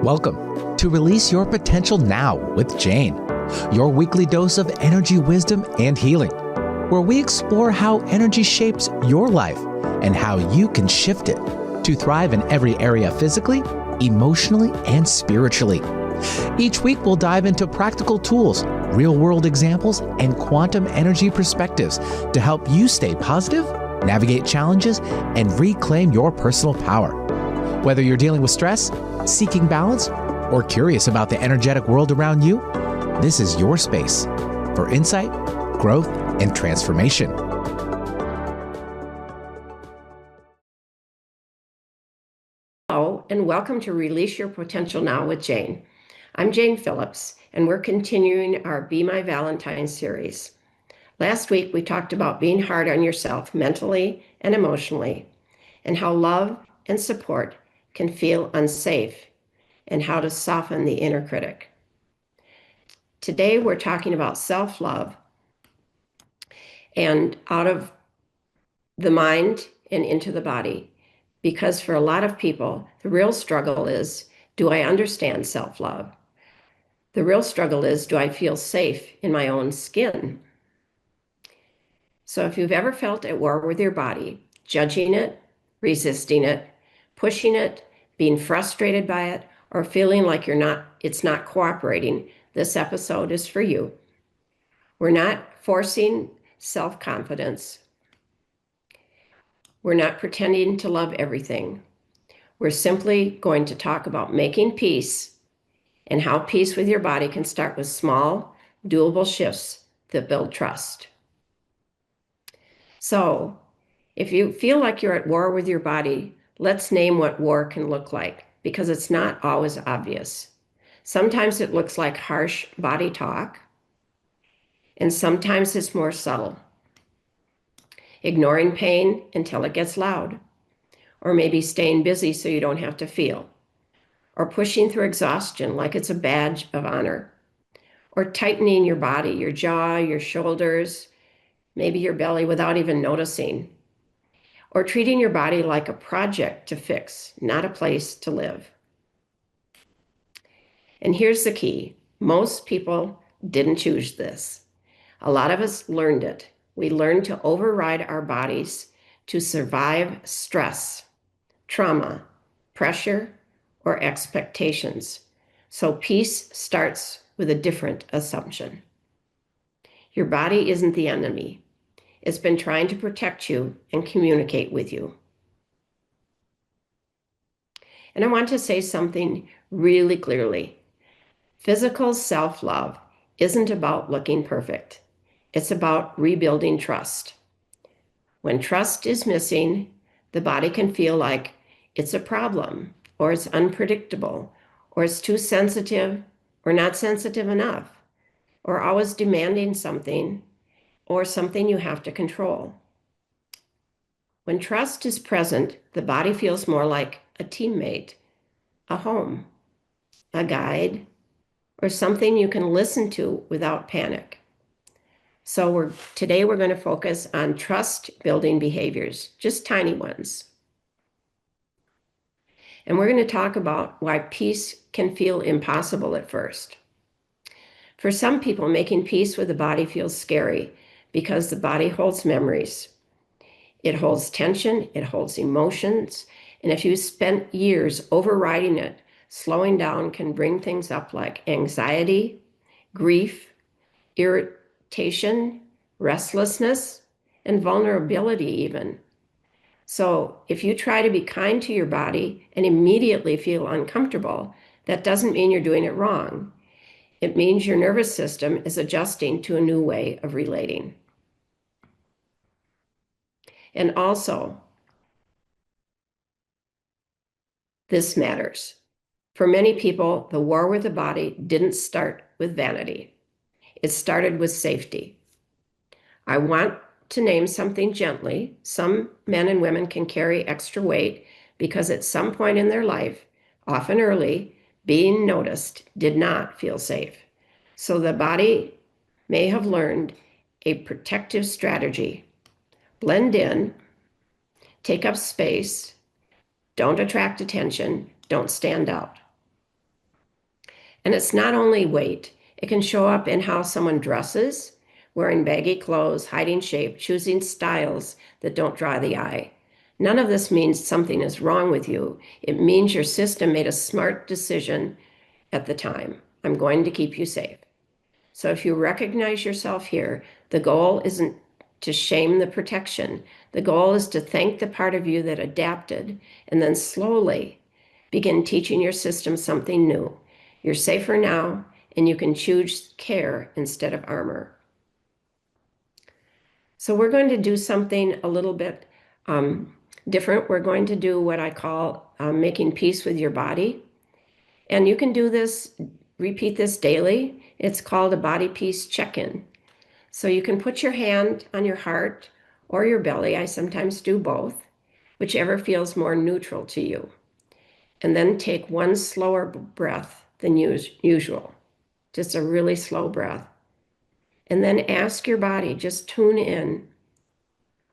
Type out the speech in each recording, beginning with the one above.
Welcome to Release Your Potential Now with Jane, your weekly dose of energy, wisdom, and healing, where we explore how energy shapes your life and how you can shift it to thrive in every area physically, emotionally, and spiritually. Each week, we'll dive into practical tools, real-world examples, and quantum energy perspectives to help you stay positive, navigate challenges, and reclaim your personal power. Whether you're dealing with stress, seeking balance, or curious about the energetic world around you, this is your space for insight, growth, and transformation. Hello, and welcome to Release Your Potential Now with Jane. I'm Jane Phillips, and we're continuing our Be My Valentine series. Last week, we talked about being hard on yourself mentally and emotionally, and how love and support can feel unsafe, and how to soften the inner critic. Today, we're talking about self-love and out of the mind and into the body. Because for a lot of people, the real struggle is, do I understand self-love? The real struggle is, do I feel safe in my own skin? So if you've ever felt at war with your body, judging it, resisting it, pushing it, being frustrated by it, or feeling like it's not cooperating, this episode is for you. We're not forcing self-confidence. We're not pretending to love everything. We're simply going to talk about making peace and how peace with your body can start with small, doable shifts that build trust. So, if you feel like you're at war with your body, let's name what war can look like, because it's not always obvious. Sometimes it looks like harsh body talk, and sometimes it's more subtle. Ignoring pain until it gets loud, or maybe staying busy so you don't have to feel, or pushing through exhaustion like it's a badge of honor, or tightening your body, your jaw, your shoulders, maybe your belly without even noticing, or treating your body like a project to fix, not a place to live. And here's the key. Most people didn't choose this. A lot of us learned it. We learned to override our bodies to survive stress, trauma, pressure, or expectations. So peace starts with a different assumption. Your body isn't the enemy. It's been trying to protect you and communicate with you. And I want to say something really clearly. Physical self-love isn't about looking perfect. It's about rebuilding trust. When trust is missing, the body can feel like it's a problem, or it's unpredictable, or it's too sensitive, or not sensitive enough, or always demanding something, or something you have to control. When trust is present, the body feels more like a teammate, a home, a guide, or something you can listen to without panic. So today we're going to focus on trust-building behaviors, just tiny ones. And we're going to talk about why peace can feel impossible at first. For some people, making peace with the body feels scary because the body holds memories. It holds tension, it holds emotions, and if you spent years overriding it, slowing down can bring things up like anxiety, grief, irritation, restlessness, and vulnerability even. So if you try to be kind to your body and immediately feel uncomfortable, that doesn't mean you're doing it wrong. It means your nervous system is adjusting to a new way of relating. And also, this matters. For many people, the war with the body didn't start with vanity. It started with safety. I want to name something gently. Some men and women can carry extra weight because at some point in their life, often early, being noticed did not feel safe. So the body may have learned a protective strategy. Blend in, take up space, don't attract attention, don't stand out. And it's not only weight, it can show up in how someone dresses, wearing baggy clothes, hiding shape, choosing styles that don't draw the eye. None of this means something is wrong with you. It means your system made a smart decision at the time. I'm going to keep you safe. So if you recognize yourself here, the goal isn't to shame the protection. The goal is to thank the part of you that adapted and then slowly begin teaching your system something new. You're safer now, and you can choose care instead of armor. So we're going to do something a little bit different. We're going to do what I call making peace with your body. And you can do this, repeat this daily. It's called a body peace check-in. So you can put your hand on your heart or your belly. I sometimes do both, whichever feels more neutral to you. And then take one slower breath than usual, just a really slow breath. And then ask your body, just tune in.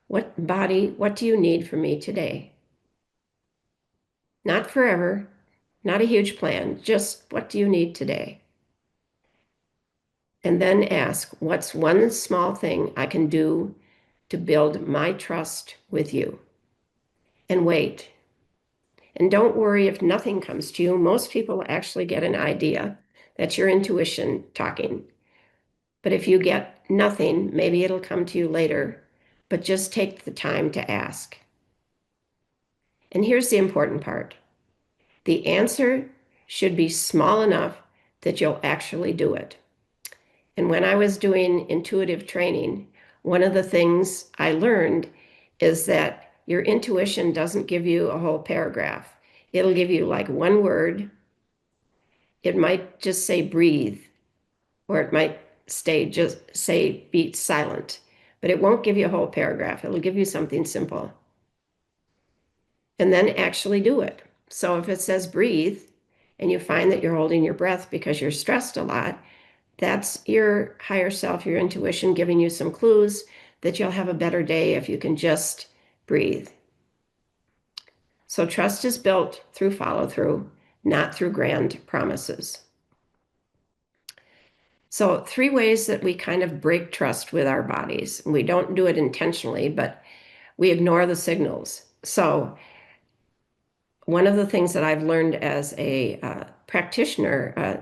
What do you need from me today? Not forever, not a huge plan, just what do you need today? And then ask, what's one small thing I can do to build my trust with you? And wait. And don't worry if nothing comes to you. Most people actually get an idea. That's your intuition talking. But if you get nothing, maybe it'll come to you later. But just take the time to ask. And here's the important part. The answer should be small enough that you'll actually do it. And when I was doing intuitive training, one of the things I learned is that your intuition doesn't give you a whole paragraph. It'll give you like one word. It might just say breathe, or it might just say be silent, but it won't give you a whole paragraph. It'll give you something simple. And then actually do it. So if it says breathe, and you find that you're holding your breath because you're stressed a lot, that's your higher self, your intuition giving you some clues that you'll have a better day if you can just breathe. So trust is built through follow through, not through grand promises. So 3 ways that we kind of break trust with our bodies. We don't do it intentionally, but we ignore the signals. So one of the things that I've learned as a practitioner,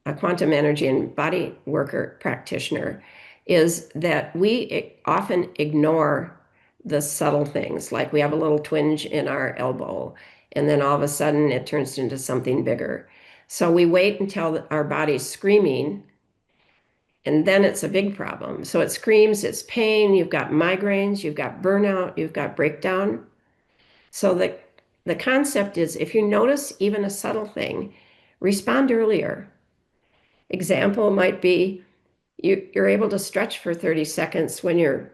a quantum energy and body worker practitioner, is that we often ignore the subtle things, like we have a little twinge in our elbow, and then all of a sudden it turns into something bigger. So we wait until our body's screaming, and then it's a big problem. So it screams, it's pain, you've got migraines, you've got burnout, you've got breakdown. So the concept is, if you notice even a subtle thing, respond earlier. Example might be you're able to stretch for 30 seconds when you're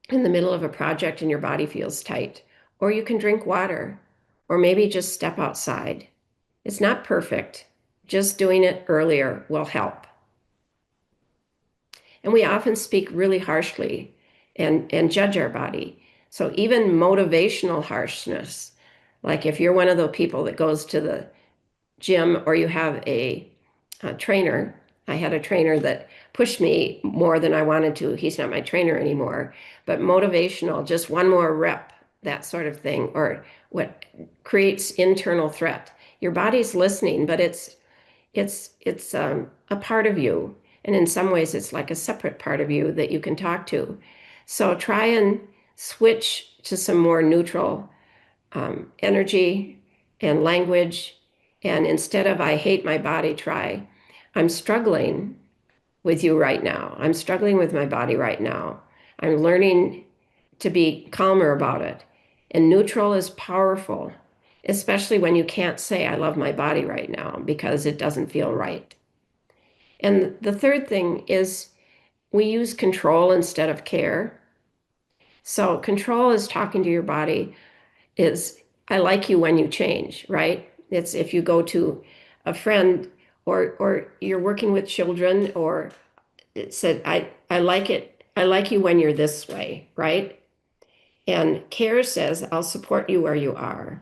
in the middle of a project and your body feels tight. Or you can drink water, or maybe just step outside. It's not perfect. Just doing it earlier will help. And we often speak really harshly and judge our body. So even motivational harshness, like if you're one of the people that goes to the gym or you have a trainer. I had a trainer that pushed me more than I wanted to. He's not my trainer anymore, but motivational, just one more rep, that sort of thing, or what creates internal threat. Your body's listening, but it's a part of you. And in some ways, it's like a separate part of you that you can talk to. So try and switch to some more neutral energy and language. And instead of I hate my body, try I'm struggling with you right now. I'm struggling with my body right now. I'm learning to be calmer about it. And neutral is powerful, especially when you can't say I love my body right now because it doesn't feel right. And the third thing is we use control instead of care. So control is talking to your body, is I like you when you change, right? It's if you go to a friend or you're working with children, or it said, I like it. I like you when you're this way, right? And care says, I'll support you where you are.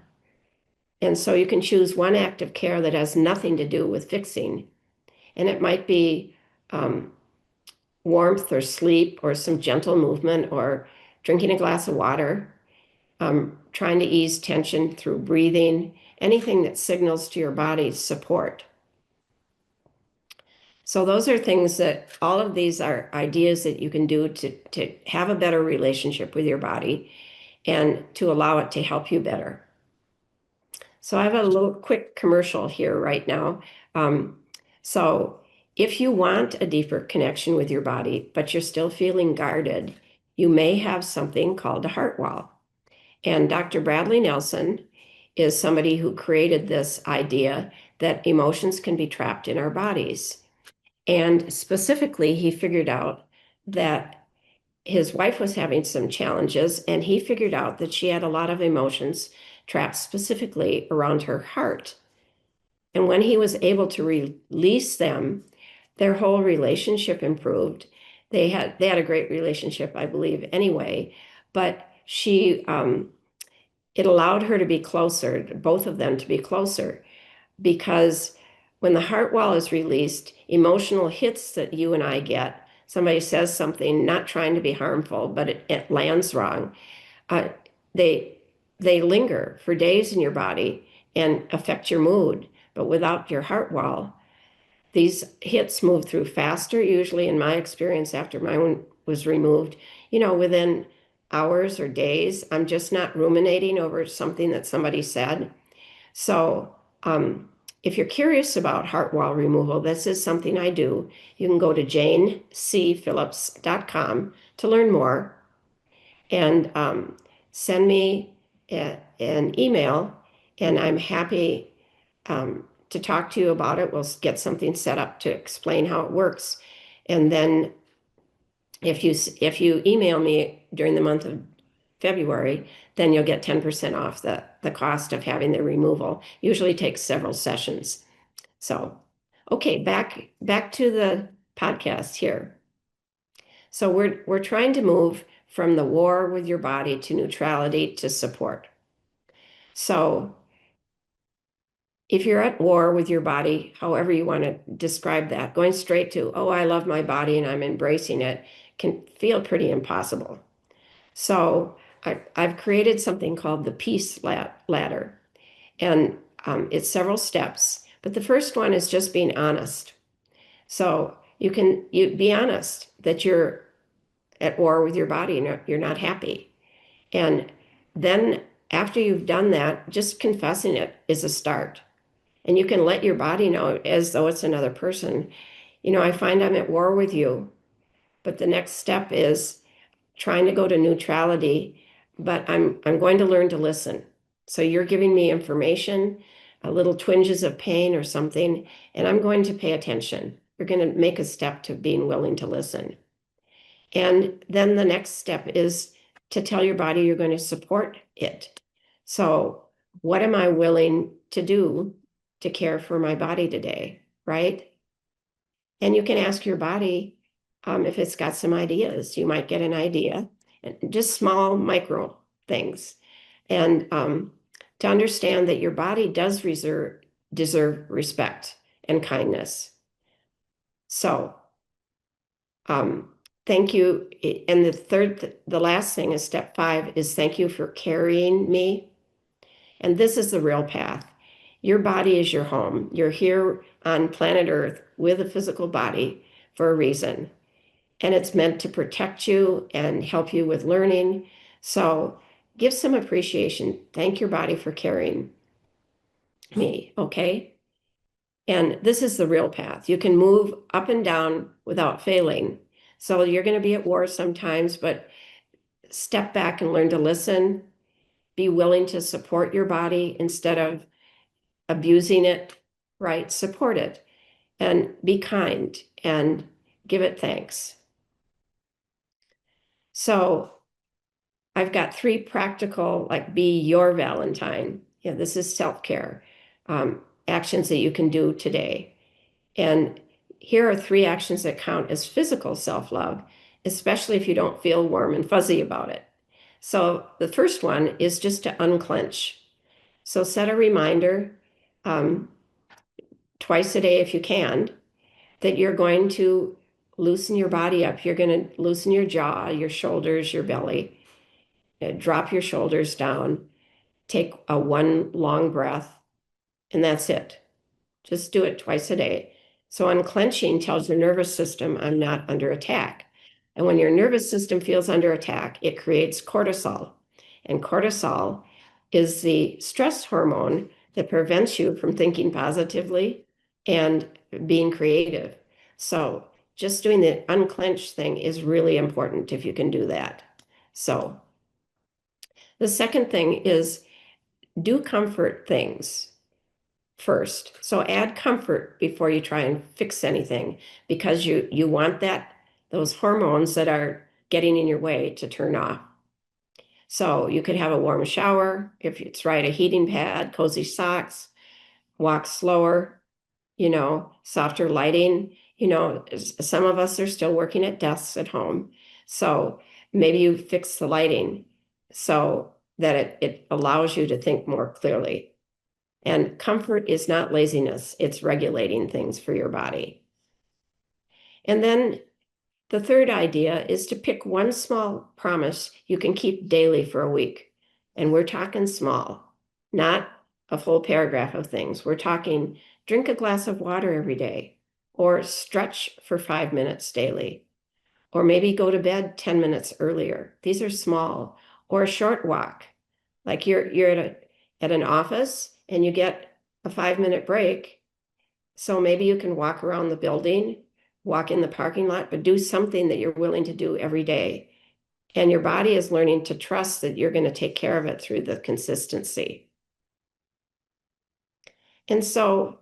And so you can choose one act of care that has nothing to do with fixing. And it might be warmth or sleep or some gentle movement or drinking a glass of water, trying to ease tension through breathing, anything that signals to your body support. So those are things that all of these are ideas that you can do to have a better relationship with your body and to allow it to help you better. So I have a little quick commercial here right now. So if you want a deeper connection with your body, but you're still feeling guarded, you may have something called a heart wall. And Dr. Bradley Nelson is somebody who created this idea that emotions can be trapped in our bodies. And specifically, he figured out that his wife was having some challenges, and he figured out that she had a lot of emotions trapped specifically around her heart. And when he was able to release them, their whole relationship improved. They had a great relationship, I believe, anyway, but it allowed her to be closer, both of them to be closer, because when the heart wall is released, emotional hits that you and I get, somebody says something, not trying to be harmful, but it lands wrong, they linger for days in your body and affect your mood. But without your heart wall, these hits move through faster, usually in my experience after mine was removed, within hours or days. I'm just not ruminating over something that somebody said. So if you're curious about heart wall removal, this is something I do. You can go to janecphillips.com to learn more and send me an email, and I'm happy to talk to you about it. We'll get something set up to explain how it works. And then if you email me during the month of February, then you'll get 10% off the cost of having the removal. Usually takes several sessions. So, okay, back to the podcast here. So we're trying to move from the war with your body to neutrality to support. So if you're at war with your body, however you want to describe that, going straight to, oh, I love my body and I'm embracing it, can feel pretty impossible. So I've created something called the peace ladder. And it's several steps. But the first one is just being honest. So you be honest that you're at war with your body and you're not happy. And then after you've done that, just confessing it is a start. And you can let your body know as though it's another person. I find I'm at war with you. But the next step is trying to go to neutrality, but I'm going to learn to listen. So you're giving me information, a little twinges of pain or something, and I'm going to pay attention. You're going to make a step to being willing to listen. And then the next step is to tell your body you're going to support it. So what am I willing to do to care for my body today, right? And you can ask your body if it's got some ideas. You might get an idea, and just small micro things. And to understand that your body does deserve respect and kindness. So thank you. And the last thing is step 5 is thank you for carrying me. And this is the real path. Your body is your home. You're here on planet Earth with a physical body for a reason. And it's meant to protect you and help you with learning. So give some appreciation. Thank your body for carrying me, okay? And this is the real path. You can move up and down without failing. So you're going to be at war sometimes, but step back and learn to listen. Be willing to support your body instead of abusing it, right? Support it and be kind and give it thanks. So I've got 3 practical, like be your Valentine. Yeah, this is self-care actions that you can do today. And here are 3 actions that count as physical self-love, especially if you don't feel warm and fuzzy about it. So the first one is just to unclench. So set a reminder twice a day if you can. that you're going to loosen your body up. You're going to loosen your jaw, your shoulders, your belly. Drop your shoulders down. Take one long breath, and that's it. Just do it twice a day. So unclenching tells your nervous system, I'm not under attack. And when your nervous system feels under attack, it creates cortisol. And cortisol is the stress hormone that prevents you from thinking positively and being creative. So just doing the unclench thing is really important if you can do that. So the second thing is do comfort things first. So add comfort before you try and fix anything, because you want those hormones that are getting in your way to turn off. So you could have a warm shower, if it's right, a heating pad, cozy socks, walk slower, softer lighting. Some of us are still working at desks at home. So maybe you fix the lighting so that it allows you to think more clearly. And comfort is not laziness, it's regulating things for your body. And then the third idea is to pick one small promise you can keep daily for a week. And we're talking small, not a full paragraph of things. We're talking drink a glass of water every day, or stretch for 5 minutes daily, or maybe go to bed 10 minutes earlier. These are small. Or a short walk, like you're at an office and you get a 5-minute break. So maybe you can walk around the building, walk in the parking lot, but do something that you're willing to do every day. And your body is learning to trust that you're going to take care of it through the consistency. And so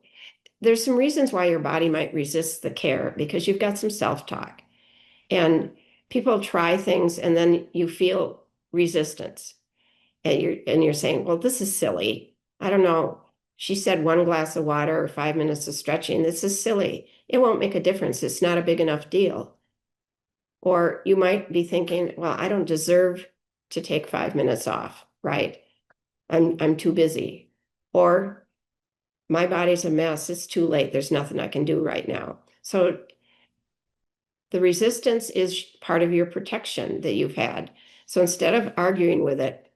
there's some reasons why your body might resist the care, because you've got some self-talk. And people try things and then you feel resistance. And you're saying, well, this is silly. I don't know. She said 1 glass of water or 5 minutes of stretching. This is silly. It won't make a difference. It's not a big enough deal. Or you might be thinking, well, I don't deserve to take 5 minutes off, right? I'm too busy. Or my body's a mess. It's too late. There's nothing I can do right now. So the resistance is part of your protection that you've had. So instead of arguing with it,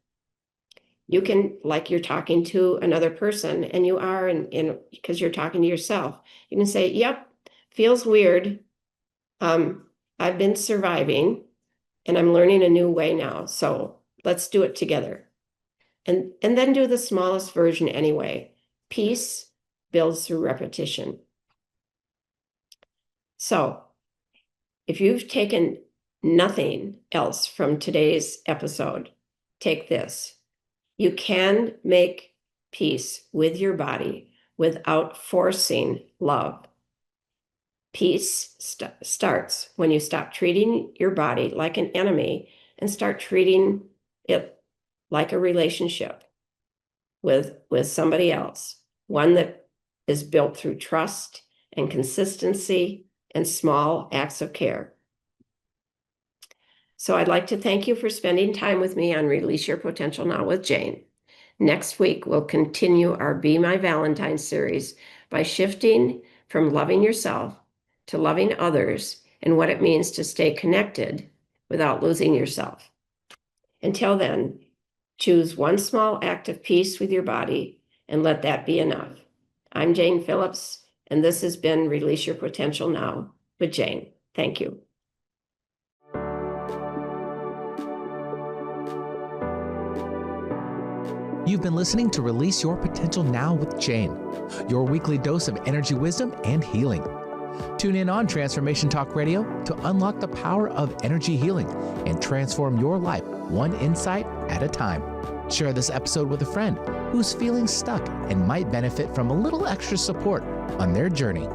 you can, like you're talking to another person, and you are, because you're talking to yourself, you can say, yep, feels weird. I've been surviving and I'm learning a new way now. So let's do it together. And then do the smallest version anyway. Peace builds through repetition. So if you've taken nothing else from today's episode, take this. You can make peace with your body without forcing love. Peace starts when you stop treating your body like an enemy and start treating it like a relationship with somebody else, one that is built through trust and consistency and small acts of care. So I'd like to thank you for spending time with me on Release Your Potential Now with Jane. Next week, we'll continue our Be My Valentine series by shifting from loving yourself to loving others, and what it means to stay connected without losing yourself. Until then, choose one small act of peace with your body and let that be enough. I'm Jane Phillips, and this has been Release Your Potential Now with Jane. Thank you. You've been listening to Release Your Potential Now with Jane, your weekly dose of energy wisdom and healing. Tune in on Transformation Talk Radio to unlock the power of energy healing and transform your life one insight at a time. Share this episode with a friend who's feeling stuck and might benefit from a little extra support on their journey.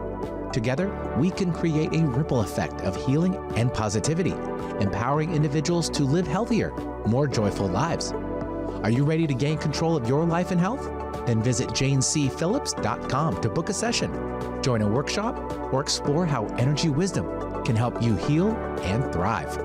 Together, we can create a ripple effect of healing and positivity, empowering individuals to live healthier, more joyful lives. Are you ready to gain control of your life and health? Then visit janecphillips.com to book a session, join a workshop, or explore how energy wisdom can help you heal and thrive.